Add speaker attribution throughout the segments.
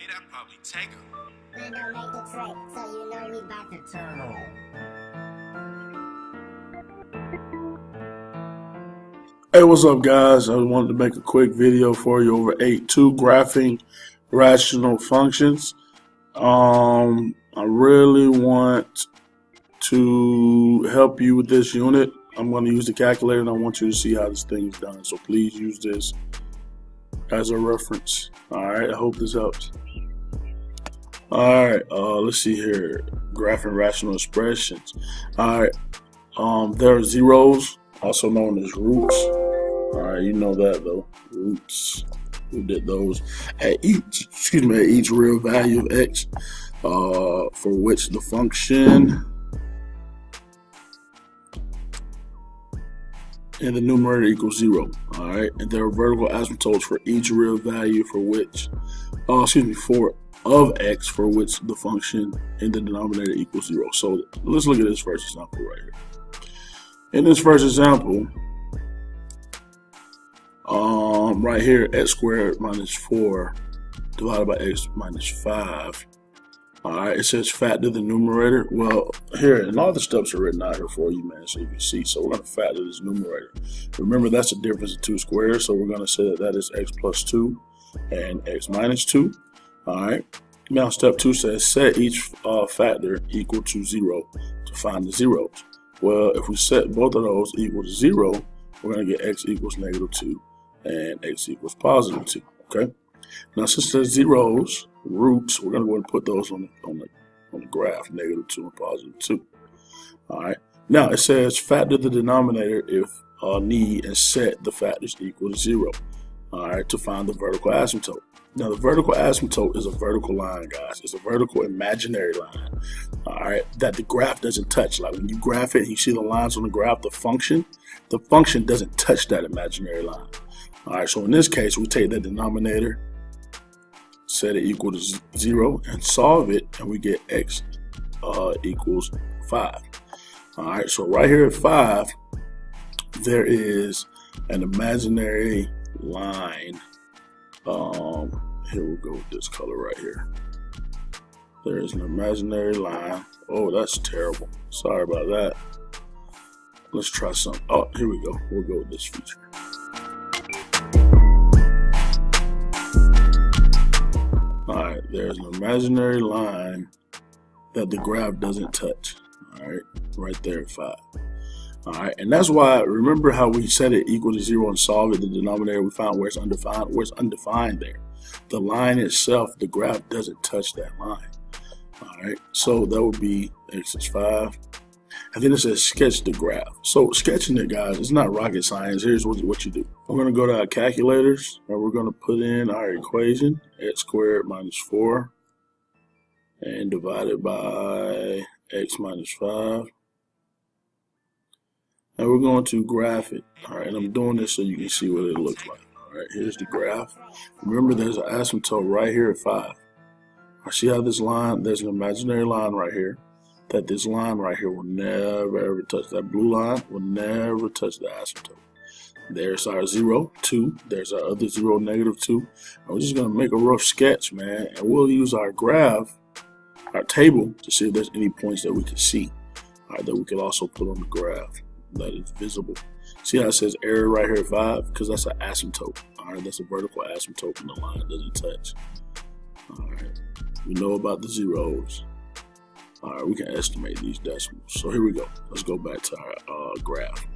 Speaker 1: Hey, that probably take her.
Speaker 2: Man, don't make the trick, so you know we about to turn on.
Speaker 3: Hey, what's up, guys? I wanted to make a quick video for you over 8.2 graphing rational functions. I really want to help you with this unit. I'm going to use the calculator, and I want you to see how this thing is done. So please use this as a reference. All right, I hope this helps. All right, let's see here. Graphing rational expressions. All right, there are zeros, also known as roots. All right, you know that though. Roots. We did those at each real value of x, for which the function and the numerator equals 0. All right, and there are vertical asymptotes for each real value for which, for of x for which the function in the denominator equals 0. So let's look at this first example right here. In this first example, right here, x squared minus 4 divided by x minus 5. All right, it says factor the numerator. Well, here, and all the steps are written out here for you, man, so you can see. So we're going to factor this numerator. Remember, that's the difference of 2 squares, so we're going to say that is x plus 2 and x minus 2. All right, now step 2 says set each factor equal to 0 to find the zeros. Well, if we set both of those equal to 0, we're going to get x equals negative 2 and x equals positive 2. Okay. Now, since there's zeros, roots, we're going to go and put those on the graph, negative 2 and positive 2. All right. Now, it says factor the denominator if need and set the factors equal to 0. All right, to find the vertical asymptote. Now, the vertical asymptote is a vertical line, guys. It's a vertical imaginary line, all right, that the graph doesn't touch. Like when you graph it and you see the lines on the graph, the function doesn't touch that imaginary line. All right, so in this case, we take that denominator, set it equal to 0, and solve it, and we get x equals 5. All right, so right here at 5, there is an imaginary line. Here we go with this color right here. There is an imaginary line. Oh, that's terrible. Sorry about that. Let's try something. Oh, here we go. We'll go with this feature. Alright, there's an imaginary line that the graph doesn't touch. Alright, right there at 5. Alright, and that's why, remember how we set it equal to 0 and solve it, the denominator, we found where it's undefined. Where it's undefined there. The line itself, the graph doesn't touch that line. Alright, so that would be x is 5. And then it says sketch the graph. So sketching it, guys, it's not rocket science. Here's what you do. We're going to go to our calculators, and we're going to put in our equation, x squared minus 4, and divided by x minus 5. And we're going to graph it. All right, and I'm doing this so you can see what it looks like. All right, here's the graph. Remember, there's an asymptote right here at 5. I see how this line, there's an imaginary line right here. That this line right here will never ever touch. That blue line will never touch the asymptote. There's our 0, 2. There's our other 0, negative 2. And we're just going to make a rough sketch, man. And we'll use our graph, our table, to see if there's any points that we can see. All right, that we can also put on the graph that is visible. See how it says error right here at 5? Because that's an asymptote. All right, that's a vertical asymptote and the line doesn't touch. All right, we know about the zeros. All right, we can estimate these decimals. So here we go. Let's go back to our graph.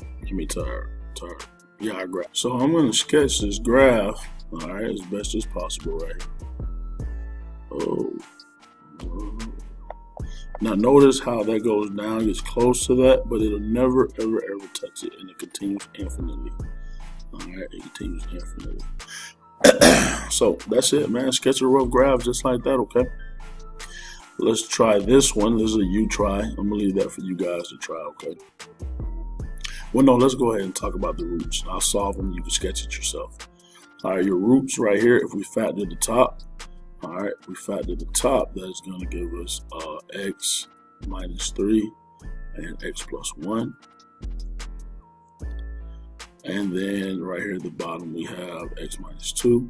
Speaker 3: Our graph. So I'm going to sketch this graph, all right, as best as possible right here. Oh. Now notice how that goes down, gets close to that, but it'll never, ever, ever touch it, and it continues infinitely. All right, it continues infinitely. So that's it, man. Sketch a rough graph just like that, okay? Let's try this one. This is a you try. I'm going to leave that for you guys to try, okay? Well, no, let's go ahead and talk about the roots. I'll solve them. You can sketch it yourself. All right, your roots right here, if we factor the top, all right, we factor the top, that's going to give us x minus 3 and x plus 1. And then right here at the bottom, we have x minus 2.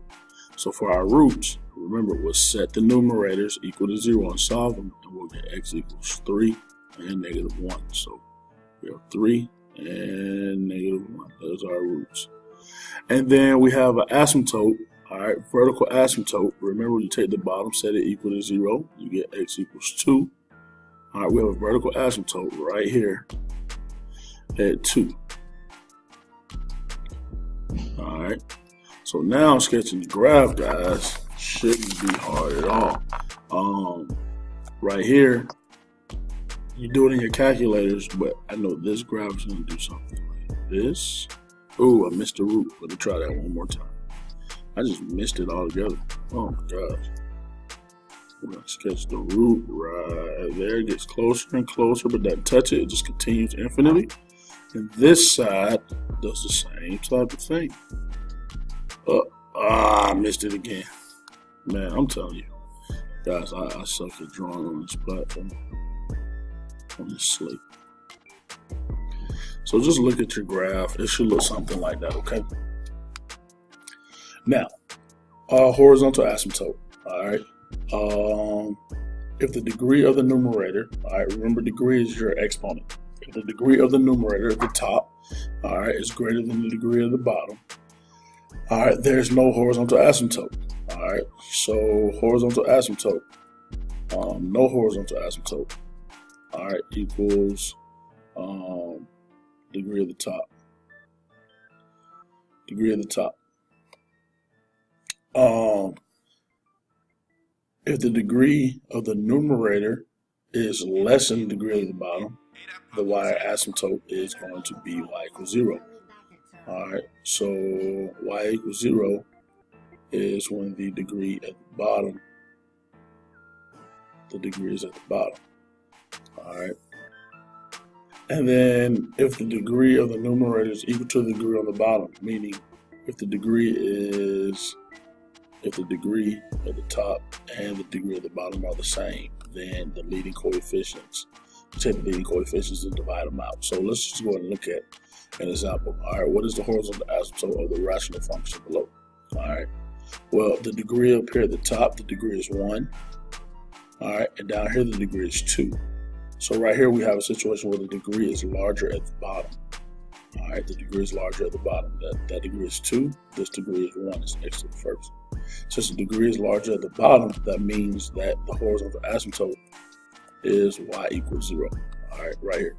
Speaker 3: So for our roots, remember, we'll set the numerators equal to 0 and solve them, and we'll get x equals 3 and negative 1. So we have 3 and negative 1. Those are our roots. And then we have an asymptote. All right, vertical asymptote. Remember, you take the bottom, set it equal to 0. You get x equals 2. All right, we have a vertical asymptote right here at 2. All right, so now sketching the graph, guys, shouldn't be hard at all. Right here, you do it in your calculators, but I know this graph is going to do something like this. Oh, I missed the root. Let me try that one more time. I just missed it altogether. Oh my gosh. We're going to sketch the root right there. It gets closer and closer, but doesn't touch it. It just continues infinitely. And this side does the same type of thing. I missed it again. Man, I'm telling you. Guys, I suck at drawing on this platform. On this slate. So just look at your graph. It should look something like that, okay? Now, horizontal asymptote, all right? If the degree of the numerator, all right, remember degree is your exponent. If the degree of the numerator at the top, all right, is greater than the degree of the bottom, all right, there's no horizontal asymptote, all right? So horizontal asymptote, no horizontal asymptote, all right, equals degree of the top. Degree of the top. If the degree of the numerator is less than the degree of the bottom, the y asymptote is going to be y equals 0. All right, so y equals 0 is when the degree at the bottom, the degree is at the bottom. All right. And then if the degree of the numerator is equal to the degree on the bottom, meaning if the degree at the top and the degree at the bottom are the same, then the leading coefficients, you take the leading coefficients and divide them out. So let's just go ahead and look at an example. All right, what is the horizontal asymptote of the rational function below? All right, well, the degree up here at the top, the degree is 1. All right, and down here the degree is 2. So right here we have a situation where the degree is larger at the bottom. All right, the degree is larger at the bottom. That degree is 2. This degree is 1. It's next to the first. Since the degree is larger at the bottom, that means that the horizontal asymptote is y equals 0. All right, right here.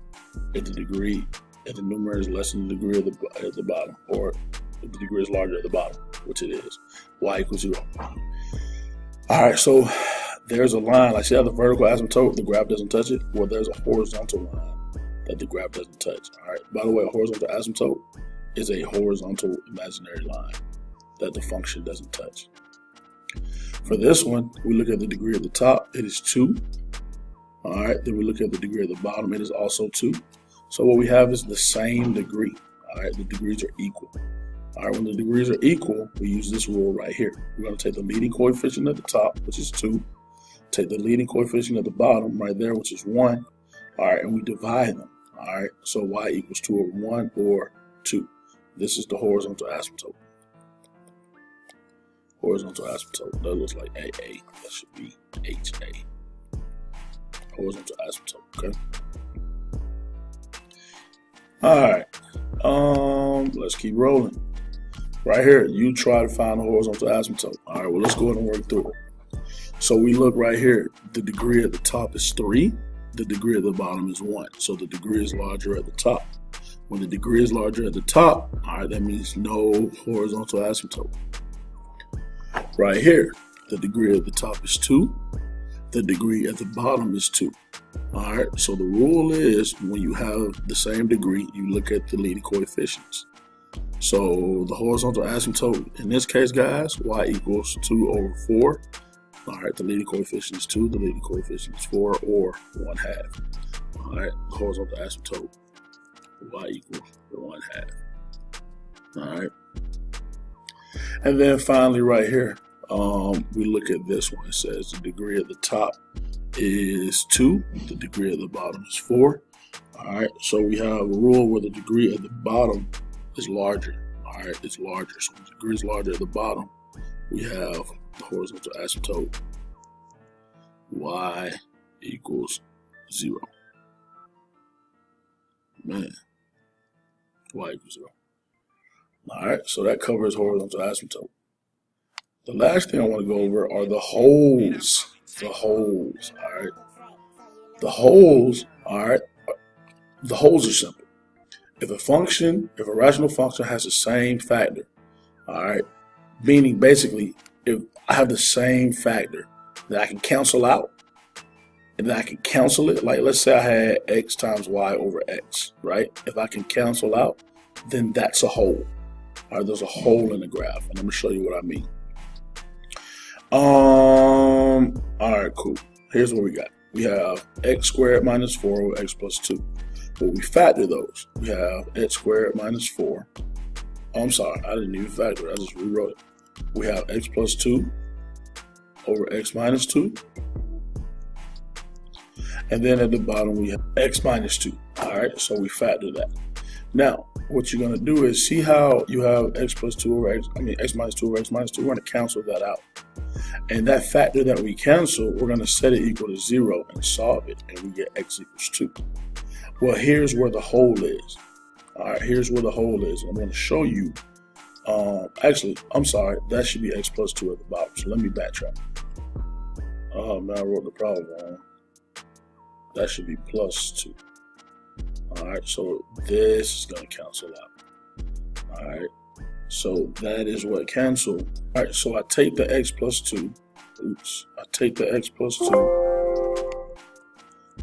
Speaker 3: If the degree at the numerator is less than the degree at the bottom, or if the degree is larger at the bottom, which it is, y equals 0. All right, so there's a line. Like, see how the vertical asymptote, the graph doesn't touch it? Well, there's a horizontal line that the graph doesn't touch. All right. By the way, a horizontal asymptote is a horizontal imaginary line that the function doesn't touch. For this one, we look at the degree at the top. It is 2. All right. Then we look at the degree at the bottom. It is also 2. So what we have is the same degree. All right. The degrees are equal. All right. When the degrees are equal, we use this rule right here. We're going to take the leading coefficient at the top, which is 2. Take the leading coefficient at the bottom right there, which is 1. All right, and we divide them. All right, so y equals 2 over 1 or 2. This is the horizontal asymptote. Horizontal asymptote. That looks like AA. That should be HA. Horizontal asymptote. Okay. All right. Let's keep rolling. Right here, you try to find the horizontal asymptote. All right. Well, let's go ahead and work through it. So we look right here, the degree at the top is 3, the degree at the bottom is 1. So the degree is larger at the top. When the degree is larger at the top, all right, that means no horizontal asymptote. Right here, the degree at the top is 2, the degree at the bottom is 2. All right, so the rule is when you have the same degree, you look at the leading coefficients. So the horizontal asymptote, in this case, guys, y equals 2 over 4. All right, the leading coefficient is 2, the leading coefficient is 4, or 1/2. All right, the horizontal asymptote, y equals 1/2. All right. And then finally right here, we look at this one. It says the degree at the top is 2, the degree at the bottom is 4. All right, so we have a rule where the degree at the bottom is larger. All right, it's larger. So when the degree is larger at the bottom, we have the horizontal asymptote y equals 0. Man, y equals 0. All right, so that covers horizontal asymptote. The last thing I want to go over are the holes. The holes, all right. The holes, all right. The holes are simple. If a rational function has the same factor, all right, meaning basically if I have the same factor that I can cancel out, and then I can cancel it, like let's say I had x times y over x, right? If I can cancel out, then that's a hole. All right, there's a hole in the graph, and I'm gonna show you what I mean. All right, cool. Here's what we got. We have x squared minus 4 over x plus 2. But we factor those. We have x squared minus 4. Oh, I'm sorry, I didn't even factor it. I just rewrote it. We have x plus 2 over x minus 2. And then at the bottom, we have x minus 2. All right, so we factor that. Now, what you're going to do is see how you have x plus 2 over x minus 2 over x minus 2. We're going to cancel that out. And that factor that we cancel, we're going to set it equal to 0 and solve it. And we get x equals 2. Well, here's where the hole is. All right, here's where the hole is. I'm going to show you. Actually, I'm sorry. That should be x plus 2 at the bottom. So let me backtrack. Oh, man, I wrote the problem wrong. That should be plus 2. All right, so this is going to cancel out. All right, so that is what canceled. All right, so I take the x plus 2. Oops, I take the x plus 2.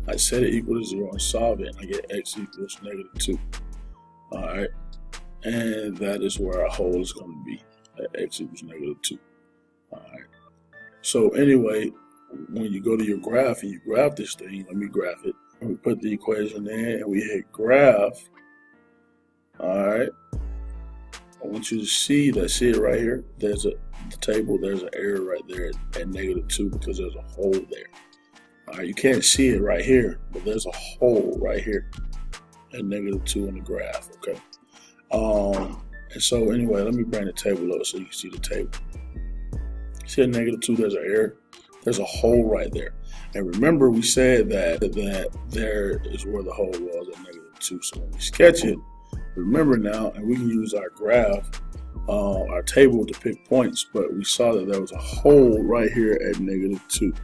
Speaker 3: I set it equal to 0 and solve it, and I get x equals negative 2. All right, and that is where our hole is going to be, at x equals negative 2. All right, so anyway, when you go to your graph and you graph this thing, let me graph it. And we put the equation in and we hit graph. All right, I want you to see it right here. There's the table, there's an error right there at negative 2 because there's a hole there. All right, you can't see it right here, but there's a hole right here at negative 2 in the graph, okay? And so anyway, let me bring the table up so you can see the table. See at negative 2, there's an error. There's a hole right there. And remember, we said that there is where the hole was at negative 2. So when we sketch it, remember now, and we can use our graph, our table to pick points, but we saw that there was a hole right here at negative 2.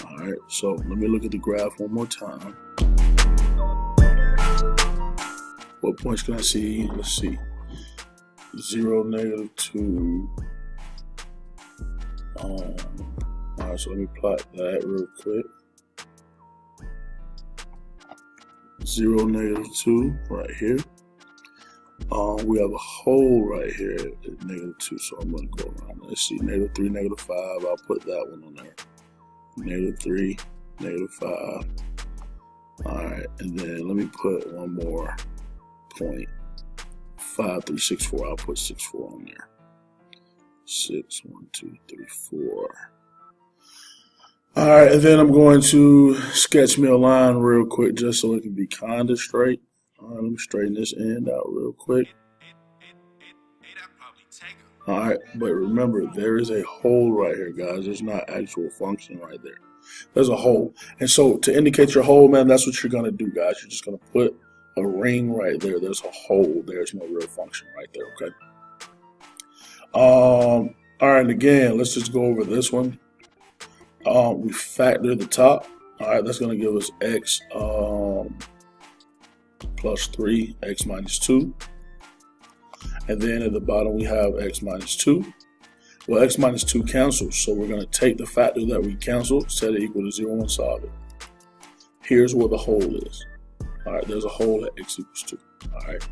Speaker 3: All right, so let me look at the graph one more time. What points can I see? Let's see. 0, negative 2. All right, so let me plot that real quick. 0, negative 2 right here. We have a hole right here at negative 2, so I'm going to go around. Let's see, negative 3, negative 5. I'll put that one on there. Negative 3, negative 5. All right, and then let me put one more point. 5, 3, 6, 4. I'll put 6, 4 on there. 6, 1, 2, 3, 4. All right, and then I'm going to sketch me a line real quick just so it can be kind of straight. All right, let me straighten this end out real quick. All right, but remember, there is a hole right here, guys. There's not actual function right there. There's a hole. And so to indicate your hole, man, that's what you're going to do, guys. You're just going to put a ring right there. There's a hole. There's no real function right there, okay? All right, and again, let's just go over this one. We factor the top. All right, that's going to give us x plus 3, x minus 2. And then at the bottom, we have x minus 2. Well, x minus 2 cancels, so we're going to take the factor that we canceled, set it equal to 0, and solve it. Here's where the hole is. All right, there's a hole at x equals 2. All right.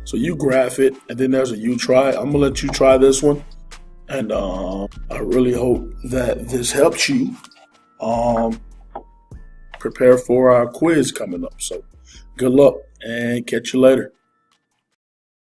Speaker 3: So you graph it, and then there's a you try. I'm going to let you try this one. And I really hope that this helps you prepare for our quiz coming up. So good luck and catch you later.